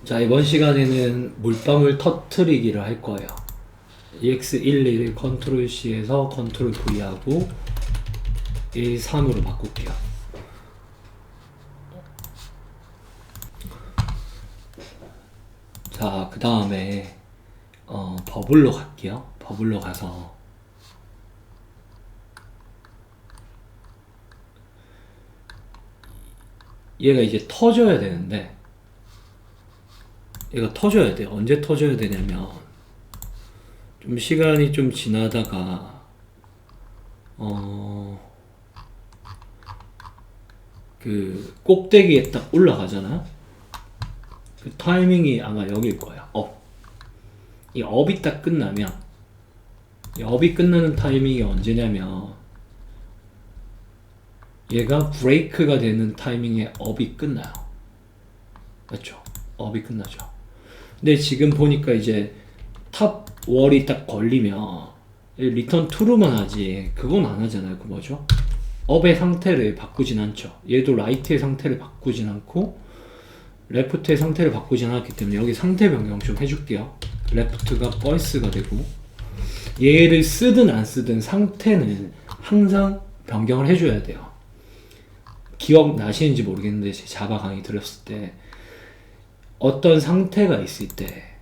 자, 이번 시간에는 물방울 터트리기를 할 거예요. EX11 컨트롤 C에서 컨트롤 V하고 13으로 바꿀게요. 자, 그 다음에 버블로 갈게요. 버블로 가서 얘가 이제 터져야 되는데, 얘가 터져야 돼요. 언제 터져야 되냐면 좀 시간이 좀 지나다가 그 꼭대기에 딱 올라가잖아. 그 타이밍이 아마 여길 거야. 이 업이 딱 끝나면, 이 업이 끝나는 타이밍이 언제냐면 얘가 브레이크가 되는 타이밍에 업이 끝나요. 맞죠? 업이 끝나죠. 근데 지금 보니까 이제 탑 월이 딱 걸리면 리턴 투루만 하지 그건 안 하잖아요. 그 뭐죠? 업의 상태를 바꾸진 않죠. 얘도 라이트의 상태를 바꾸진 않고 레프트의 상태를 바꾸진 않았기 때문에 여기 상태 변경 좀 해줄게요. 레프트가 펄스가 되고, 얘를 쓰든 안 쓰든 상태는 항상 변경을 해줘야 돼요. 기억나시는지 모르겠는데 제 자바 강의 들었을 때 어떤 상태가 있을 때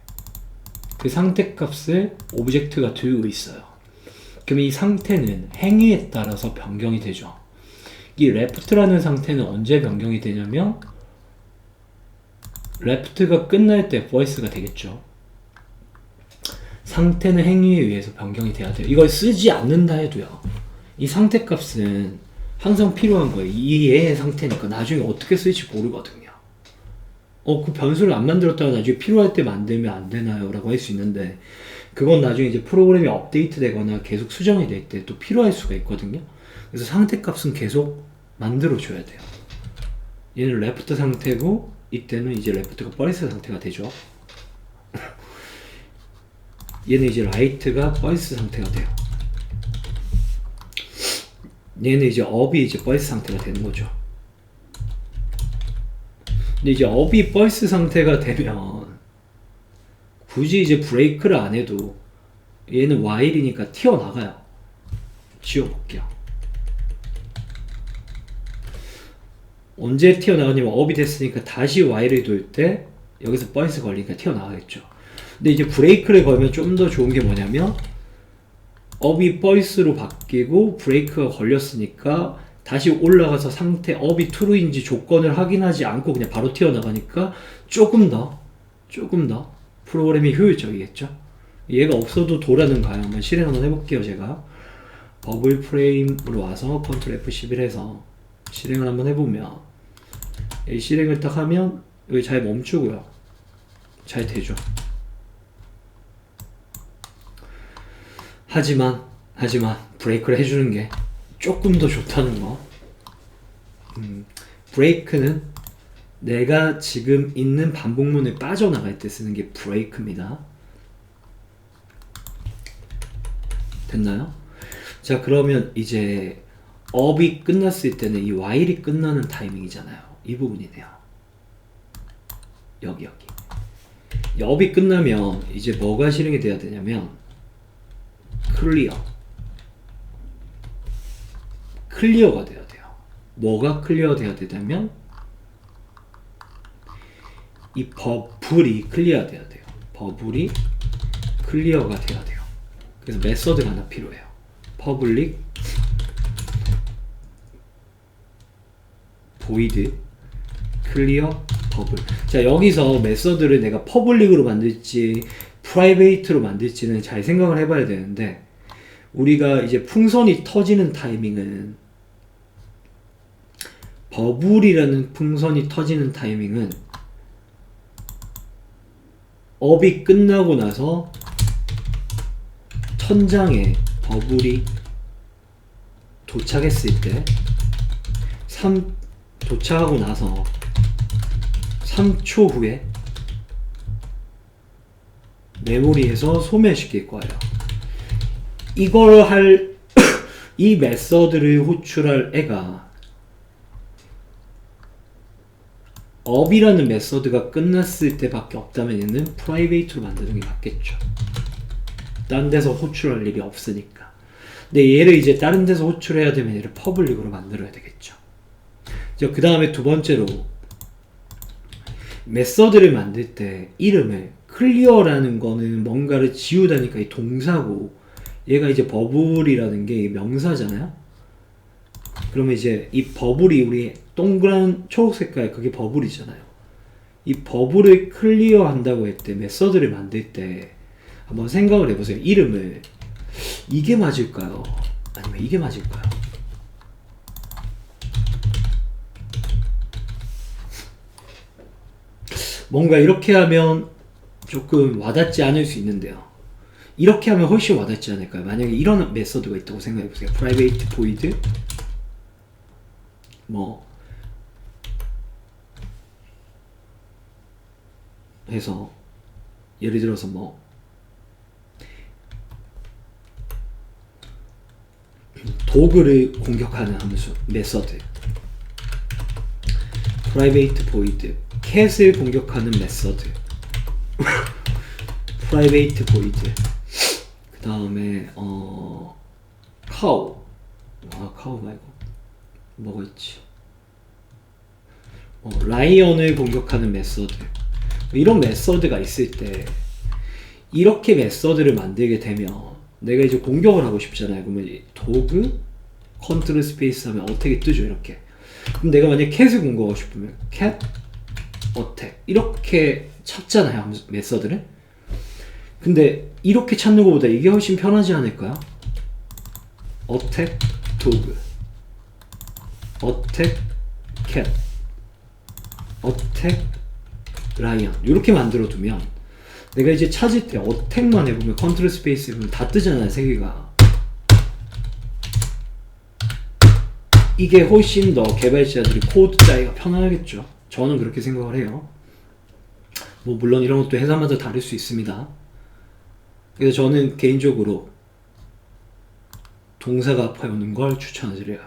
그 상태 값을 오브젝트가 들고 있어요. 그럼 이 상태는 행위에 따라서 변경이 되죠. 이 레프트라는 상태는 언제 변경이 되냐면 레프트가 끝날 때 voice가 되겠죠. 상태는 행위에 의해서 변경이 돼야 돼요. 이걸 쓰지 않는다 해도요, 이 상태 값은 항상 필요한 거예요. 이 얘의 상태니까 나중에 어떻게 쓸지 모르거든요. 그 변수를 안 만들었다가 나중에 필요할 때 만들면 안 되나요? 라고 할 수 있는데, 그건 나중에 이제 프로그램이 업데이트 되거나 계속 수정이 될 때 또 필요할 수가 있거든요. 그래서 상태 값은 계속 만들어 줘야 돼요. 얘는 레프트 상태고, 이때는 이제 레프트가 펄스 상태가 되죠. 얘는 이제 라이트가 펄스 상태가 돼요. 얘는 이제 업이 이제 펄스 상태가 되는 거죠. 근데 이제 업이 펄스 상태가 되면 굳이 이제 브레이크를 안 해도 얘는 while이니까 튀어나가요. 지워볼게요. 언제 튀어나가냐면 업이 됐으니까 다시 while을 돌 때 여기서 펄스 걸리니까 튀어나가겠죠. 근데 이제 브레이크를 걸면 좀 더 좋은 게 뭐냐면 업이 펄스로 바뀌고 브레이크가 걸렸으니까 다시 올라가서 상태 업이 true인지 조건을 확인하지 않고 그냥 바로 튀어나가니까 조금 더 프로그램이 효율적이겠죠. 얘가 없어도 돌아는 가요. 한번 실행 한번 해볼게요. 제가 버블 프레임으로 와서 컨트롤 F11 해서 실행을 한번 해보면, 이 실행을 딱 하면 여기 잘 멈추고요. 잘 되죠. 하지만 브레이크를 해주는 게 조금 더 좋다는 거. 브레이크는 내가 지금 있는 반복문을 빠져나갈 때 쓰는 게 브레이크입니다. 됐나요? 자, 그러면 이제 업이 끝났을 때는 이 while이 끝나는 타이밍이잖아요. 이 부분이네요. 여기 업이 끝나면 이제 뭐가 실행이 돼야 되냐면 클리어가 돼야 돼요. 뭐가 클리어 돼야 되냐면 이 버블이 클리어 돼야 돼요. 버블이 클리어가 돼야 돼요. 그래서 메서드가 하나 필요해요. public void clear bubble. 자, 여기서 메서드를 내가 퍼블릭으로 만들지 프라이베이트로 만들지는 잘 생각을 해봐야 되는데, 우리가 이제 풍선이 터지는 타이밍은, 버블이라는 풍선이 터지는 타이밍은 업이 끝나고 나서 천장에 버블이 도착했을 때, 도착하고 나서 3초 후에 메모리에서 소멸시킬 거예요. 이걸 할 이 메서드를 호출할 애가 up이라는 메서드가 끝났을 때밖에 없다면 얘는 private로 만드는 게 맞겠죠. 딴 데서 호출할 일이 없으니까. 근데 얘를 이제 다른 데서 호출해야 되면 얘를 public으로 만들어야 되겠죠. 그 다음에 두 번째로 메서드를 만들 때 이름을 clear라는 거는 뭔가를 지우다니까 이 동사고, 얘가 이제 버블이라는 게 명사잖아요. 그러면 이제 이 버블이 우리 동그란 초록 색깔, 그게 버블이잖아요. 이 버블을 클리어 한다고 했을 때, 메서드를 만들 때 한번 생각을 해보세요. 이름을 이게 맞을까요? 아니면 이게 맞을까요? 뭔가 이렇게 하면 조금 와닿지 않을 수 있는데요. 이렇게 하면 훨씬 와닿지 않을까요? 만약에 이런 메서드가 있다고 생각해보세요. private void 뭐 해서 예를 들어서 뭐 도구를 공격하는 함수 메서드, private void cat을 공격하는 메서드 private void, 그 다음에 cow, cow 말고 뭐가 있지, 라이언을 공격하는 메서드, 이런 메서드가 있을 때 이렇게 메서드를 만들게 되면 내가 이제 공격을 하고 싶잖아요. 그러면 도구 컨트롤 스페이스 하면 어택이 뜨죠. 이렇게. 그럼 내가 만약에 캣을 공격하고 싶으면 캣 어택 이렇게 찾잖아요. 메서드를. 근데 이렇게 찾는 것보다 이게 훨씬 편하지 않을까요? 어택 도구, 어택 캣, 어택 라이언, 이렇게 만들어 두면 내가 이제 찾을 때 어택만 해보면 컨트롤 스페이스 해보면 다 뜨잖아요. 세 개가. 이게 훨씬 더 개발자들이 코드 짜기가 편하겠죠. 저는 그렇게 생각을 해요. 뭐 물론 이런 것도 회사마다 다를 수 있습니다. 그래서 저는 개인적으로 동사가 앞에 걸 추천드려요.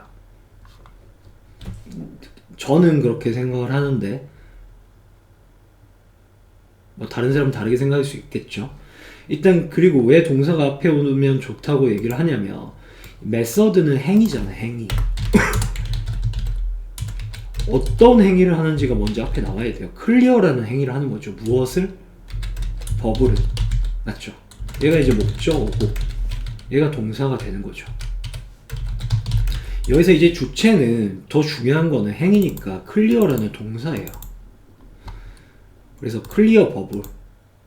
저는 그렇게 생각을 하는데 뭐 다른 사람은 다르게 생각할 수 있겠죠. 일단 그리고 왜 동사가 앞에 오면 좋다고 얘기를 하냐면 메서드는 행위잖아. 행위. 어떤 행위를 하는지가 먼저 앞에 나와야 돼요. 클리어라는 행위를 하는 거죠. 무엇을? 버블을. 맞죠? 얘가 이제 목적어고 얘가 동사가 되는 거죠. 여기서 이제 주체는 더 중요한 거는 행위니까 클리어라는 동사예요. 그래서 클리어 버블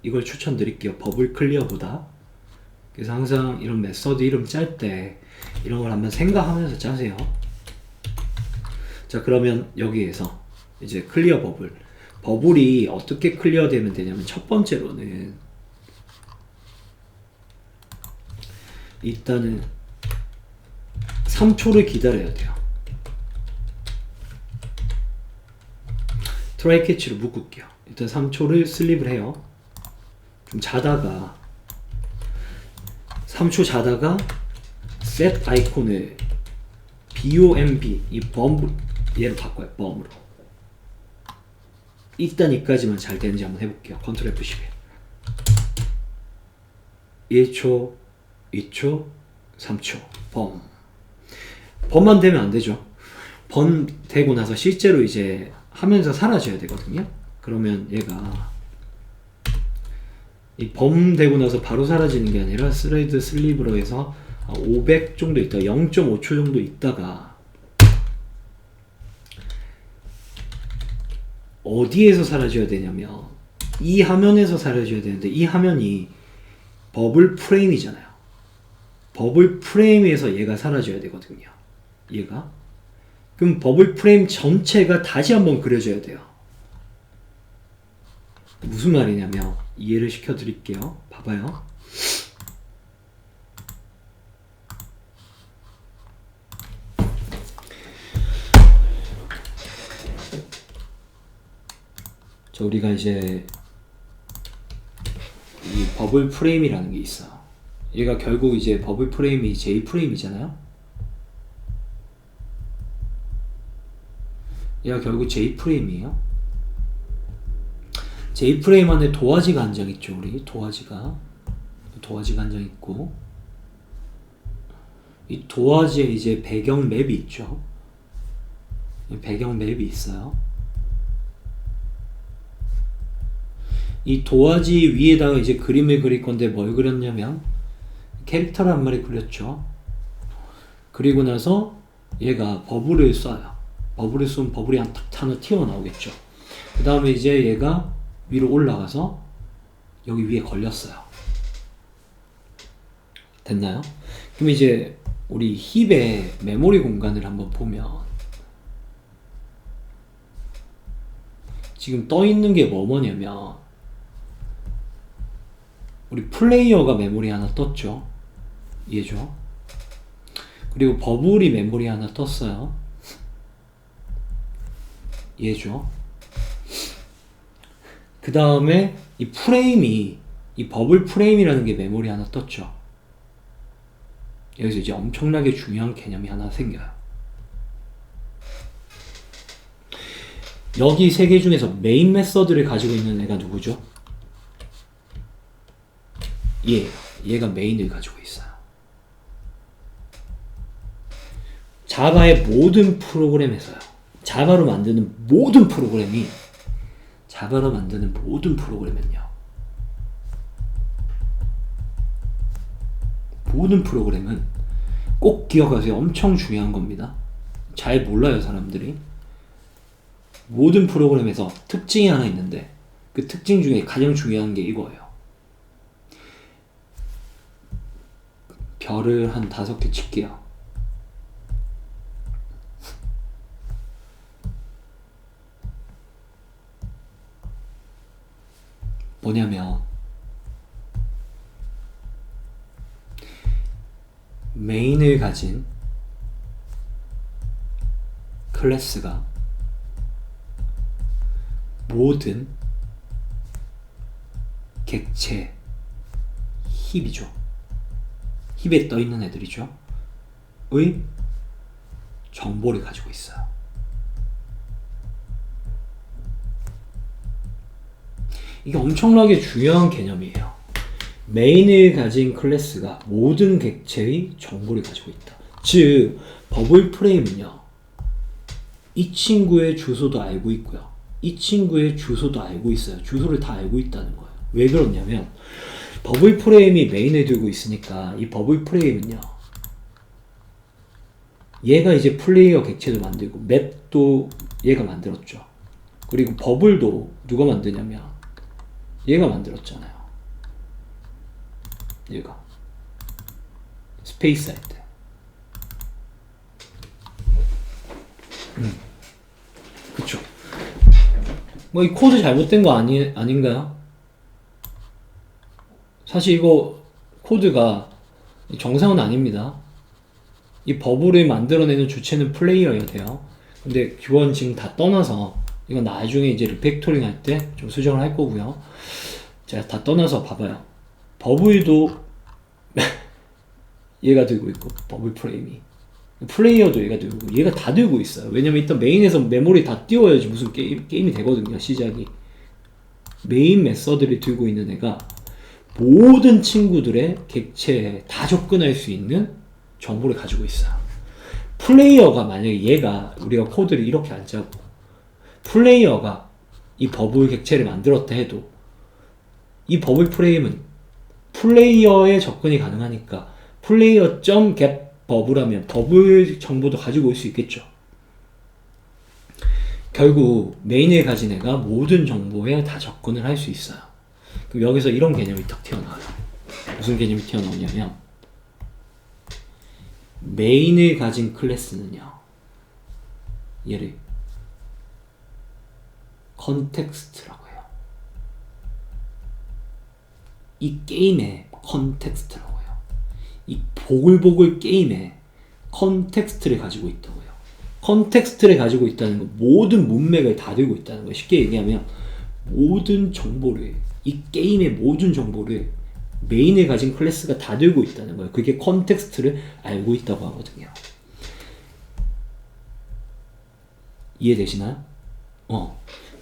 이걸 추천드릴게요. 버블 클리어보다. 그래서 항상 이런 메서드 이름 짤 때 이런 걸 한번 생각하면서 짜세요. 자, 그러면 여기에서 이제 클리어 버블, 버블이 어떻게 클리어 되면 되냐면 첫 번째로는 일단은 3초를 기다려야 돼요. 트라이 캐치로 묶을게요. 일단 3초를 슬립을 해요. 좀 자다가 3초 자다가 set 아이콘을 bomb 이 범 얘로 바꿔요. 범으로. 일단 이까지만 잘 되는지 한번 해볼게요. 컨트롤 F11. 1초, 2초, 3초. 범. 범만 되면 안 되죠. 범 되고 나서 실제로 이제 하면서 사라져야 되거든요. 그러면 얘가 이 범 되고 나서 바로 사라지는 게 아니라 스레드 슬립으로 해서 500 정도 있다가 0.5초 정도 있다가 어디에서 사라져야 되냐면 이 화면에서 사라져야 되는데 이 화면이 버블 프레임이잖아요. 버블 프레임에서 얘가 사라져야 되거든요. 얘가. 그럼 버블 프레임 전체가 다시 한번 그려져야 돼요. 무슨 말이냐면 이해를 시켜드릴게요. 봐봐요. 자, 우리가 이제 이 버블 프레임이라는 게 있어. 얘가 결국 이제 버블 프레임이 J 프레임이잖아요. 얘가 결국 J 프레임이에요. J프레임 안에 도화지가 한 장 있죠. 우리 도화지가 한 장 있고, 이 도화지에 이제 배경 맵이 있죠. 배경 맵이 있어요. 이 도화지 위에다가 이제 그림을 그릴 건데 뭘 그렸냐면 캐릭터를 한 마리 그렸죠. 그리고 나서 얘가 버블을 쏴요. 버블을 쏘면 버블이 하나 튀어나오겠죠. 그 다음에 이제 얘가 위로 올라가서 여기 위에 걸렸어요. 됐나요? 그럼 이제 우리 힙의 메모리 공간을 한번 보면 지금 떠 있는 게 뭐냐면 우리 플레이어가 메모리 하나 떴죠. 얘죠. 그리고 버블이 메모리 하나 떴어요. 얘죠. 그 다음에 이 프레임이, 이 버블 프레임이라는 게 메모리 하나 떴죠. 여기서 이제 엄청나게 중요한 개념이 하나 생겨요. 여기 세 개 중에서 메인 메서드를 가지고 있는 애가 누구죠? 얘가 메인을 가지고 있어요. 자바의 모든 프로그램에서요. 자바로 만드는 모든 프로그램은요. 모든 프로그램은 꼭 기억하세요. 엄청 중요한 겁니다. 잘 몰라요, 사람들이. 모든 프로그램에서 특징이 하나 있는데 그 특징 중에 가장 중요한 게 이거예요. 별을 한 5개 칠게요. 뭐냐면 메인을 가진 클래스가 모든 객체 힙이죠. 힙에 떠있는 애들이죠. 의 정보를 가지고 있어요. 이게 엄청나게 중요한 개념이에요. 메인을 가진 클래스가 모든 객체의 정보를 가지고 있다. 즉 버블 프레임은요, 이 친구의 주소도 알고 있고요, 이 친구의 주소도 알고 있어요. 주소를 다 알고 있다는 거예요. 왜 그러냐면 버블 프레임이 메인에 들고 있으니까 이 버블 프레임은요, 얘가 이제 플레이어 객체도 만들고 맵도 얘가 만들었죠. 그리고 버블도 누가 만드냐면 얘가 만들었잖아요. 얘가 스페이스 할 때. 그쵸. 뭐 이 코드 잘못된 거 아닌가요? 사실 이거 코드가 정상은 아닙니다. 이 버블을 만들어내는 주체는 플레이어여야 돼요. 근데 그건 지금 다 떠나서 이건 나중에 이제 리팩토링 할 때 좀 수정을 할 거고요. 제가 다 떠나서 봐봐요. 버블도 얘가 들고 있고, 버블 프레임이, 플레이어도 얘가 들고 있고, 얘가 다 들고 있어요. 왜냐면 일단 메인에서 메모리 다 띄워야지 무슨 게임이 되거든요. 시작이. 메인 메서드를 들고 있는 애가 모든 친구들의 객체에 다 접근할 수 있는 정보를 가지고 있어요. 플레이어가 만약에 얘가, 우리가 코드를 이렇게 안 짜고 플레이어가 이 버블 객체를 만들었다 해도 이 버블 프레임은 플레이어에 접근이 가능하니까 플레이어.get 버블하면 버블 정보도 가지고 올 수 있겠죠. 결국 메인에 가진 애가 모든 정보에 다 접근을 할 수 있어요. 그럼 여기서 이런 개념이 딱 튀어나와요. 무슨 개념이 튀어나오냐면 메인을 가진 클래스는요, 얘를 컨텍스트라고 해요. 이 게임의 컨텍스트라고 해요. 이 보글보글 게임의 컨텍스트를 가지고 있다고요. 컨텍스트를 가지고 있다는 건 모든 문맥을 다 들고 있다는 거예요. 쉽게 얘기하면 모든 정보를, 이 게임의 모든 정보를 메인에 가진 클래스가 다 들고 있다는 거예요. 그게 컨텍스트를 알고 있다고 하거든요. 이해되시나요?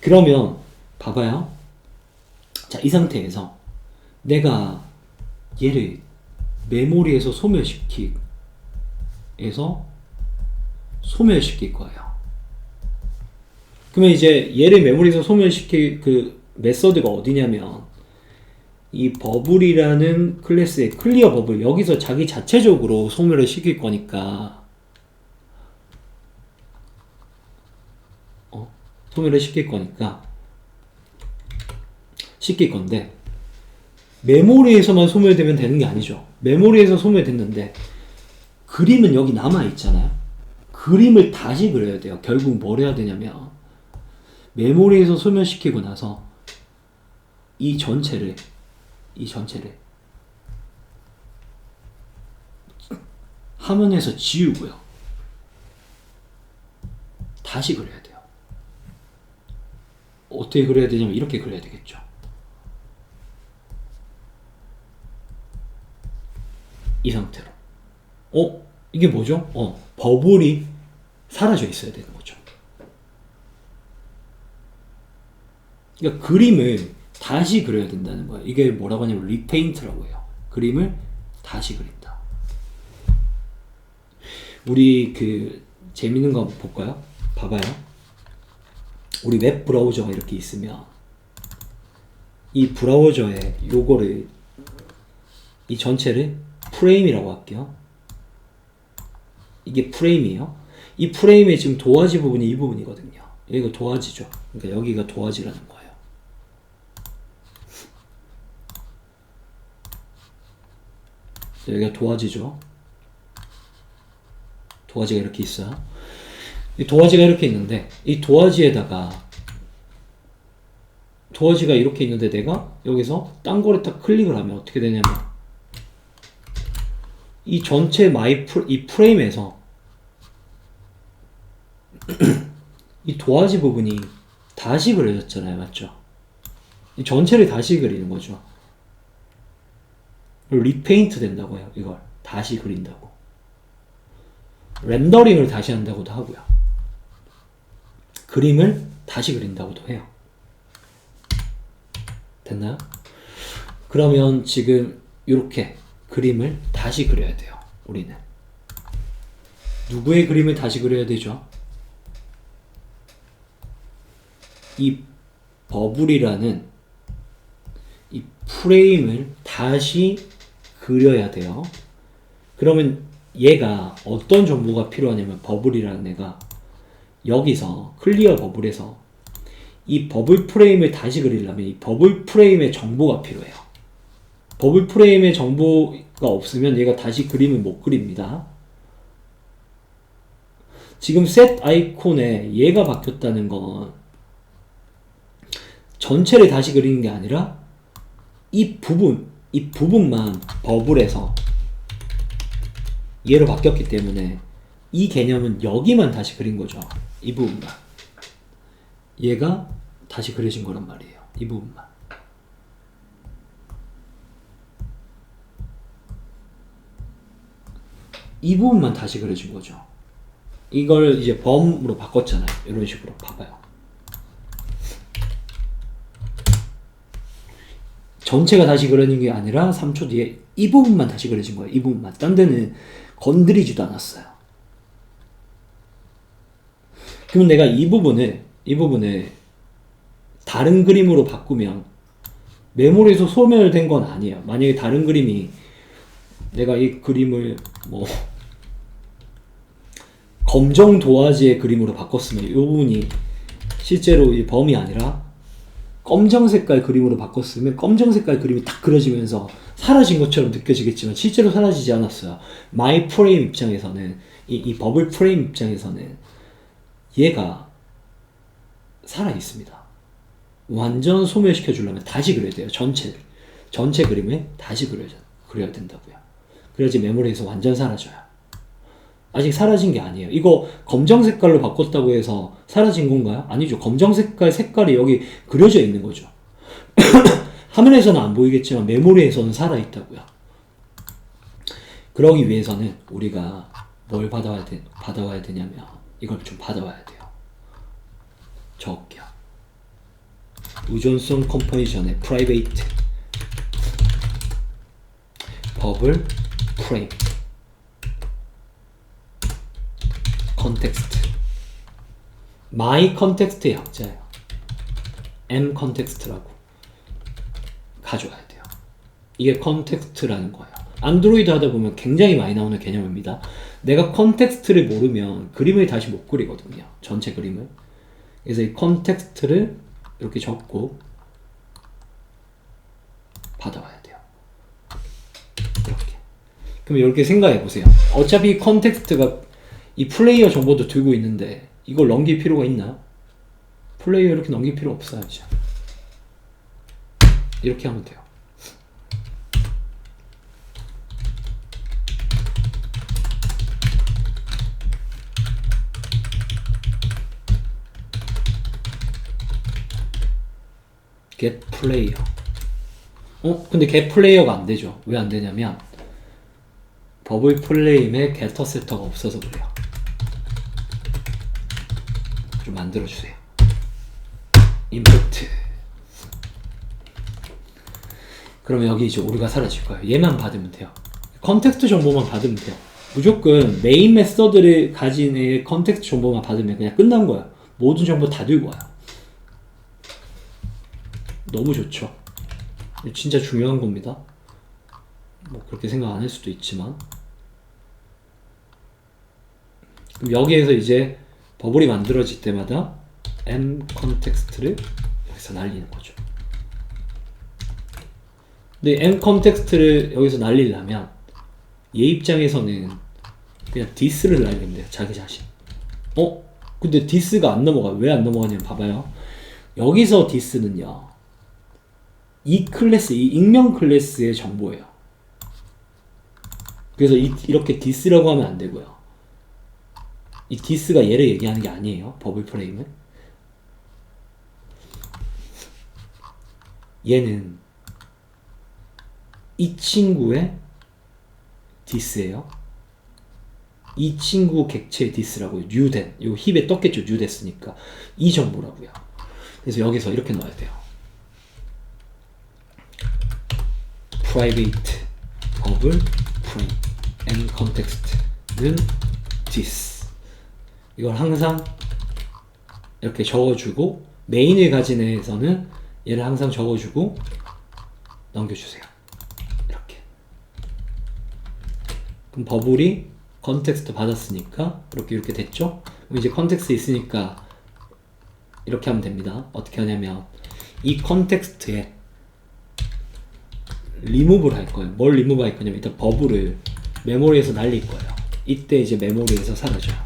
그러면 봐봐요. 자, 이 상태에서 내가 얘를 메모리에서 소멸시킬 거예요. 그러면 이제 얘를 메모리에서 소멸시킬 그 메서드가 어디냐면 이 버블이라는 클래스의 클리어 버블, 여기서 자기 자체적으로 소멸을 시킬 거니까 소멸을 시킬 건데 메모리에서만 소멸되면 되는 게 아니죠. 메모리에서 소멸됐는데 그림은 여기 남아있잖아요. 그림을 다시 그려야 돼요. 결국 뭘 해야 되냐면 메모리에서 소멸시키고 나서 이 전체를 화면에서 지우고요. 다시 그려야 돼요. 어떻게 그려야 되냐면 이렇게 그려야 되겠죠. 이 상태로. 이게 뭐죠? 버블이 사라져 있어야 되는 거죠. 그러니까 그림을 다시 그려야 된다는 거예요. 이게 뭐라고 하냐면 리페인트라고 해요. 그림을 다시 그린다. 우리 그 재밌는 거 한번 볼까요? 봐봐요. 우리 웹 브라우저가 이렇게 있으면 이 브라우저에 요거를 이 전체를 프레임이라고 할게요. 이게 프레임이에요. 이 프레임의 지금 도화지 부분이 이 부분이거든요. 여기가 도화지죠. 그러니까 여기가 도화지라는 거예요. 여기가 도화지죠. 도화지가 이렇게 있어요. 이 도화지가 이렇게 있는데 이 도화지에다가 도화지가 이렇게 있는데 내가 여기서 딴 거를 딱 클릭을 하면 어떻게 되냐면 이 전체 이 프레임에서 이 도화지 부분이 다시 그려졌잖아요. 맞죠? 이 전체를 다시 그리는 거죠. 리페인트 된다고 해요. 이걸 다시 그린다고. 렌더링을 다시 한다고도 하고요. 그림을 다시 그린다고도 해요. 됐나요? 그러면 지금 이렇게 그림을 다시 그려야 돼요. 우리는 누구의 그림을 다시 그려야 되죠? 이 버블이라는 이 프레임을 다시 그려야 돼요. 그러면 얘가 어떤 정보가 필요하냐면 버블이라는 애가 여기서 클리어 버블에서 이 버블 프레임을 다시 그리려면 이 버블 프레임의 정보가 필요해요. 버블 프레임의 정보가 없으면 얘가 다시 그림을 못 그립니다. 지금 셋 아이콘에 얘가 바뀌었다는 건 전체를 다시 그리는 게 아니라 이 부분만 버블에서 얘로 바뀌었기 때문에 이 개념은 여기만 다시 그린 거죠. 이 부분만. 얘가 다시 그려진 거란 말이에요. 이 부분만. 이 부분만 다시 그려진 거죠. 이걸 이제 범으로 바꿨잖아요. 이런 식으로 봐봐요. 전체가 다시 그려진 게 아니라 3초 뒤에 이 부분만 다시 그려진 거예요. 이 부분만. 딴 데는 건드리지도 않았어요. 그럼 내가 이 부분을 다른 그림으로 바꾸면 메모리에서 소멸된 건 아니에요. 만약에 다른 그림이 내가 이 그림을 뭐 검정 도화지의 그림으로 바꿨으면 이 부분이 실제로 이 범이 아니라 검정 색깔 그림으로 바꿨으면 검정 색깔 그림이 딱 그려지면서 사라진 것처럼 느껴지겠지만 실제로 사라지지 않았어요. 마이 프레임 입장에서는 이 버블 프레임 입장에서는 얘가 살아 있습니다. 완전 소멸시켜 주려면 다시 그려야 돼요. 전체 그림을 다시 그려야 된다고요. 그래야지 메모리에서 완전 사라져요. 아직 사라진 게 아니에요. 이거 검정 색깔로 바꿨다고 해서 사라진 건가요? 아니죠. 검정 색깔이 여기 그려져 있는 거죠. 화면에서는 안 보이겠지만 메모리에서는 살아있다고요. 그러기 위해서는 우리가 뭘 받아와야 되냐면 이걸 좀 받아와야 돼요. 적을게요. 의존성 컴포지션의 private 버블 프레임 컨텍스트 my 컨텍스트의 약자예요. m 컨텍스트라고 가져와야 돼요. 이게 컨텍스트라는 거예요. 안드로이드 하다 보면 굉장히 많이 나오는 개념입니다. 내가 컨텍스트를 모르면 그림을 다시 못 그리거든요. 전체 그림을. 그래서 이 컨텍스트를 이렇게 적고 받아와야 돼요. 이렇게. 그럼 이렇게 생각해 보세요. 어차피 컨텍스트가 이 플레이어 정보도 들고 있는데 이걸 넘길 필요가 있나요? 플레이어 이렇게 넘길 필요 없어야죠. 이렇게 하면 돼요. get player. 근데 get player가 안 되죠. 왜 안 되냐면 버블 프레임에 getter setter가 없어서 그래요. 좀 만들어 주세요. input. 그러면 여기 이제 오류가 사라질 거예요. 얘만 받으면 돼요. 컨텍스트 정보만 받으면 돼요. 무조건 메인 메서드를 가진 애의 컨텍스트 정보만 받으면 그냥 끝난 거야. 모든 정보 다 들고 와요. 너무 좋죠. 진짜 중요한 겁니다. 뭐 그렇게 생각 안 할 수도 있지만. 그럼 여기에서 이제 버블이 만들어질 때마다 m 컨텍스트를 여기서 날리는 거죠. 근데 m 컨텍스트를 여기서 날리려면 얘 입장에서는 그냥 this를 날리면 돼요. 자기 자신. 근데 this가 안 넘어가요. 왜 안 넘어가냐면 봐봐요. 여기서 this는요. 이 클래스, 이 익명 클래스의 정보예요. 그래서 이렇게 this라고 하면 안 되고요. 이 this가 얘를 얘기하는 게 아니에요. 버블 프레임은. 얘는 이 친구의 this예요. 이 친구 객체의 this라고요. 뉴된. 요 힙에 떴겠죠. 뉴됐으니까. 이 정보라고요. 그래서 여기서 이렇게 넣어야 돼요. private 버블 프레임 and context는 this. 이걸 항상 이렇게 적어주고 메인을 가진 애에서는 얘를 항상 적어주고 넘겨주세요. 이렇게. 그럼 버블이 컨텍스트 받았으니까 이렇게 됐죠? 그럼 이제 컨텍스트 있으니까 이렇게 하면 됩니다. 어떻게 하냐면 이 컨텍스트에 리무브를 할 거예요. 뭘 리무브 할 거냐면 일단 버블을 메모리에서 날릴 거예요. 이때 이제 메모리에서 사라져요.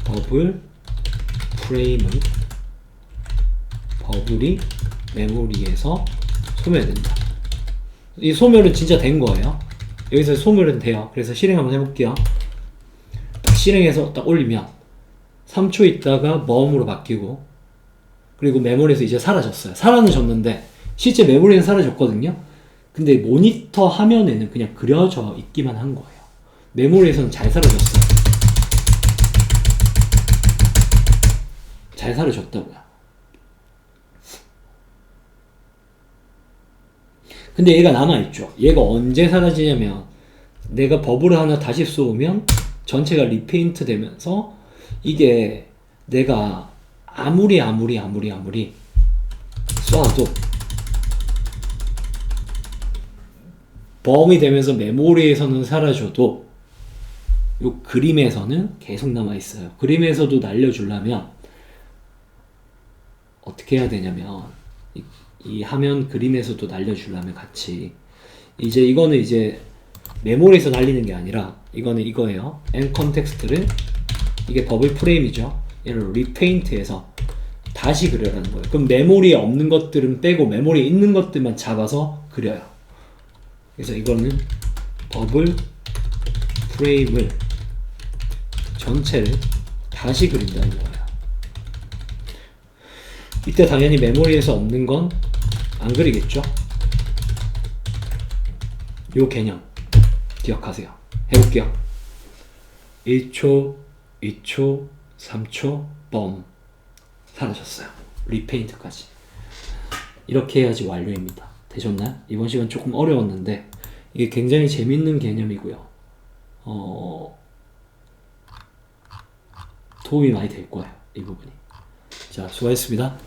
버블 프레임은 버블이 메모리에서 소멸된다. 이 소멸은 진짜 된 거예요. 여기서 소멸은 돼요. 그래서 실행 한번 해볼게요. 딱 실행해서 딱 올리면 3초 있다가 mom으로 바뀌고 그리고 메모리에서 이제 사라졌어요. 사라졌는데 실제 메모리는 사라졌거든요. 근데 모니터 화면에는 그냥 그려져 있기만 한 거예요. 메모리에서는 잘 사라졌어요. 잘 사라졌다고요. 근데 얘가 남아있죠. 얘가 언제 사라지냐면 내가 버블을 하나 다시 쏘면 전체가 리페인트 되면서 이게 내가 아무리 쏴도 범이 되면서 메모리에서는 사라져도 요 그림에서는 계속 남아있어요. 그림에서도 날려주려면 어떻게 해야 되냐면 이 화면 그림에서도 날려주려면 같이 이제 이거는 이제 메모리에서 날리는 게 아니라 이거는 이거예요. end 컨텍스트를 이게 버블 프레임이죠. 얘를 리페인트해서 다시 그려라는 거예요. 그럼 메모리에 없는 것들은 빼고 메모리에 있는 것들만 잡아서 그려요. 그래서 이거는 버블 프레임을 전체를 다시 그린다는 거예요. 이때 당연히 메모리에서 없는 건 안 그리겠죠? 요 개념 기억하세요. 해볼게요. 1초, 2초, 3초, 뻔 사라졌어요. 리페인트까지. 이렇게 해야지 완료입니다. 되셨나요? 이번 시간 조금 어려웠는데 이게 굉장히 재밌는 개념이고요. 도움이 많이 될 거예요. 이 부분이. 자, 수고하셨습니다.